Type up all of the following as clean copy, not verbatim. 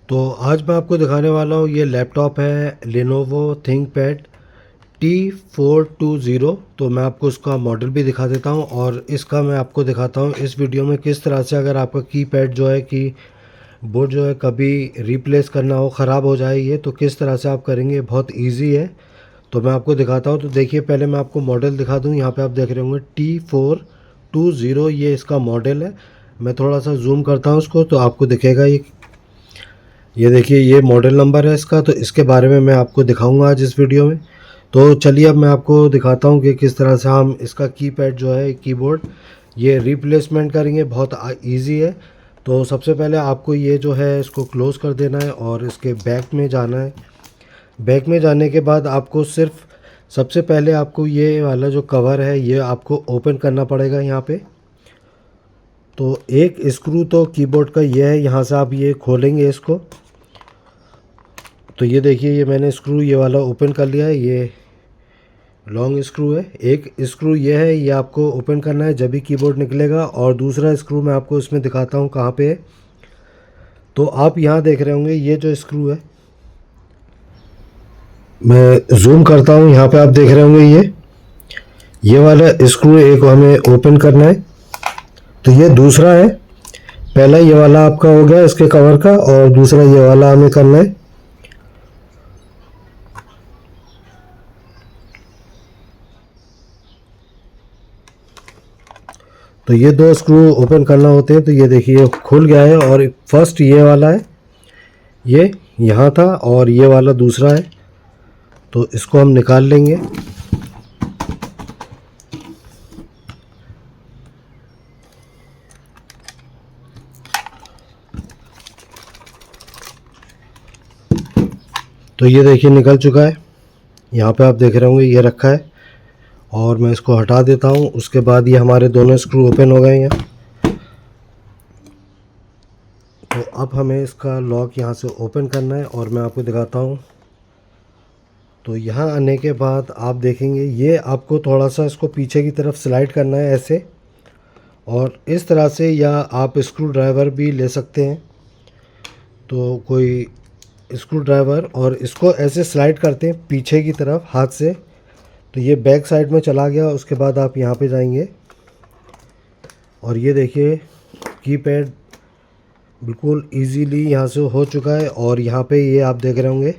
तो आज मैं आपको दिखाने वाला हूँ, ये लैपटॉप है Lenovo ThinkPad T420। तो मैं आपको उसका मॉडल भी दिखा देता हूँ और इसका मैं आपको दिखाता हूँ इस वीडियो में किस तरह से अगर आपका कीपैड जो है की बोर्ड जो है कभी रिप्लेस करना हो, ख़राब हो जाए ये, तो किस तरह से आप करेंगे। बहुत ईजी है, तो मैं आपको दिखाता हूँ। तो देखिए, पहले मैं आपको मॉडल दिखा दूँ। यहाँ पे आप देख रहे होंगे T420, ये इसका मॉडल है। मैं थोड़ा सा जूम करता हूँ उसको तो आपको दिखेगा। ये देखिए, ये मॉडल नंबर है इसका। तो इसके बारे में मैं आपको दिखाऊंगा आज इस वीडियो में। तो चलिए अब मैं आपको दिखाता हूँ कि किस तरह से हम इसका कीपैड जो है, कीबोर्ड, ये रिप्लेसमेंट करेंगे। बहुत इजी है। तो सबसे पहले आपको ये जो है इसको क्लोज़ कर देना है और इसके बैक में जाना है। बैक में जाने के बाद आपको सिर्फ सबसे पहले आपको ये वाला जो कवर है ये आपको ओपन करना पड़ेगा यहाँ पे। तो एक स्क्रू तो कीबोर्ड का ये है, यहाँ से आप ये खोलेंगे इसको। तो ये देखिए, ये मैंने स्क्रू ये वाला ओपन कर लिया है। ये लॉन्ग स्क्रू है। एक स्क्रू ये है, ये आपको ओपन करना है जब भी कीबोर्ड निकलेगा। और दूसरा स्क्रू मैं आपको इसमें दिखाता हूँ कहाँ पे है। तो आप यहाँ देख रहे होंगे ये जो स्क्रू है, मैं जूम करता हूँ। यहाँ पे आप देख रहे होंगे ये वाला स्क्रू एक हमें ओपन करना है। तो ये दूसरा है। पहला ये वाला आपका हो गया इसके कवर का, और दूसरा ये वाला हमें करना है। तो ये दो स्क्रू ओपन करना होते हैं। तो ये देखिए खुल गया है। और फर्स्ट ये वाला है, ये यहाँ था, और ये वाला दूसरा है। तो इसको हम निकाल लेंगे। तो ये देखिए निकल चुका है। यहाँ पे आप देख रहे होंगे ये रखा है। और मैं इसको हटा देता हूँ। उसके बाद ये हमारे दोनों स्क्रू ओपन हो गए हैं। तो अब हमें इसका लॉक यहाँ से ओपन करना है और मैं आपको दिखाता हूँ। तो यहाँ आने के बाद आप देखेंगे ये आपको थोड़ा सा इसको पीछे की तरफ स्लाइड करना है ऐसे, और इस तरह से, या आप स्क्रू ड्राइवर भी ले सकते हैं। तो कोई स्क्रू ड्राइवर, और इसको ऐसे स्लाइड करते हैं पीछे की तरफ हाथ से। तो ये बैक साइड में चला गया। उसके बाद आप यहाँ पे जाएंगे और ये देखिए कीपैड बिल्कुल इजीली यहाँ से हो चुका है। और यहाँ पे ये आप देख रहे होंगे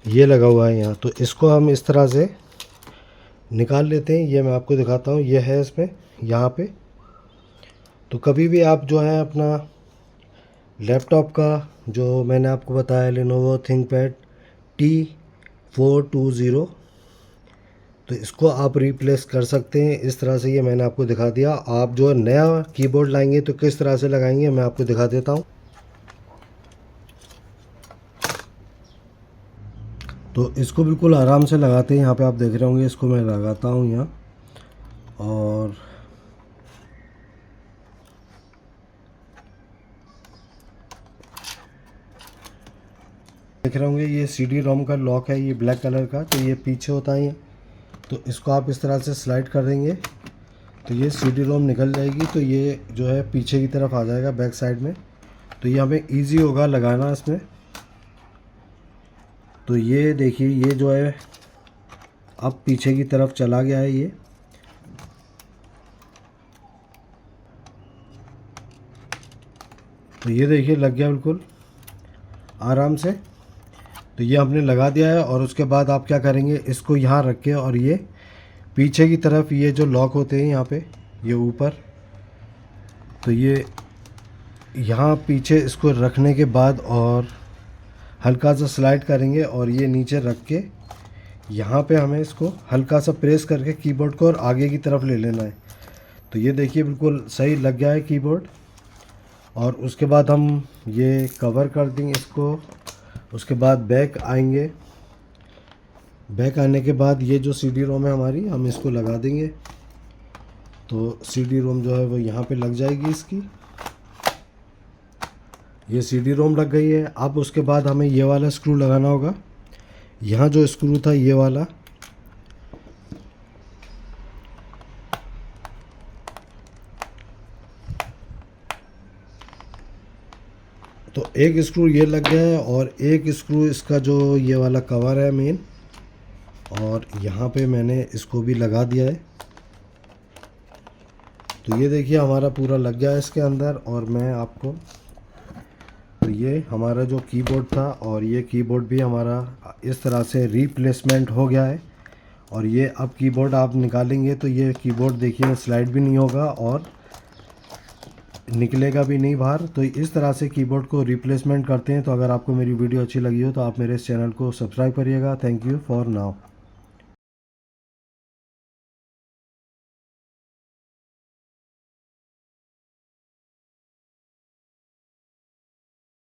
ये लगा हुआ है यहाँ। तो इसको हम इस तरह से निकाल लेते हैं। ये मैं आपको दिखाता हूँ, ये है इसमें यहाँ पे। तो कभी भी आप जो है अपना लैपटॉप का, जो मैंने आपको बताया Lenovo ThinkPad T420, तो इसको आप रिप्लेस कर सकते हैं इस तरह से। ये मैंने आपको दिखा दिया। आप जो नया कीबोर्ड लाएंगे तो किस तरह से लगाएंगे मैं आपको दिखा देता हूँ। तो इसको बिल्कुल आराम से लगाते हैं। यहाँ पे आप देख रहे होंगे, इसको मैं लगाता हूँ यहाँ। और देख रहे होंगे ये CD रोम का लॉक है, ये ब्लैक कलर का। तो ये पीछे होता है ये। तो इसको आप इस तरह से स्लाइड कर देंगे तो ये CD रोम निकल जाएगी। तो ये जो है पीछे की तरफ आ जाएगा बैक साइड में। तो ये हमें ईजी होगा लगाना इसमें। तो ये देखिए ये जो है अब पीछे की तरफ चला गया है ये। तो ये देखिए लग गया बिल्कुल आराम से। तो ये हमने लगा दिया है। और उसके बाद आप क्या करेंगे, इसको यहाँ रख के, और ये पीछे की तरफ ये जो लॉक होते हैं यहाँ पे, ये ऊपर, तो ये यहाँ पीछे इसको रखने के बाद और हल्का सा स्लाइड करेंगे और ये नीचे रख के यहाँ पे हमें इसको हल्का सा प्रेस करके कीबोर्ड को और आगे की तरफ ले लेना है। तो ये देखिए बिल्कुल सही लग गया है कीबोर्ड। और उसके बाद हम ये कवर कर देंगे इसको। उसके बाद बैक आएंगे। बैक आने के बाद ये जो CD रोम है हमारी, हम इसको लगा देंगे। तो CD रोम जो है वो यहाँ पे लग जाएगी इसकी। ये CD रोम लग गई है। अब उसके बाद हमें ये वाला स्क्रू लगाना होगा। यहाँ जो स्क्रू था ये वाला, तो एक स्क्रू ये लग गया है और एक स्क्रू इसका जो ये वाला कवर है मेन, और यहाँ पे मैंने इसको भी लगा दिया है। तो ये देखिए हमारा पूरा लग गया है इसके अंदर। और मैं आपको, तो ये हमारा जो कीबोर्ड था और ये कीबोर्ड भी हमारा इस तरह से रिप्लेसमेंट हो गया है। और ये अब कीबोर्ड आप निकालेंगे तो ये कीबोर्ड देखिए स्लाइड भी नहीं होगा और निकलेगा भी नहीं बाहर। तो इस तरह से कीबोर्ड को रिप्लेसमेंट करते हैं। तो अगर आपको मेरी वीडियो अच्छी लगी हो तो आप मेरे इस चैनल को सब्सक्राइब करिएगा। Thank you for now.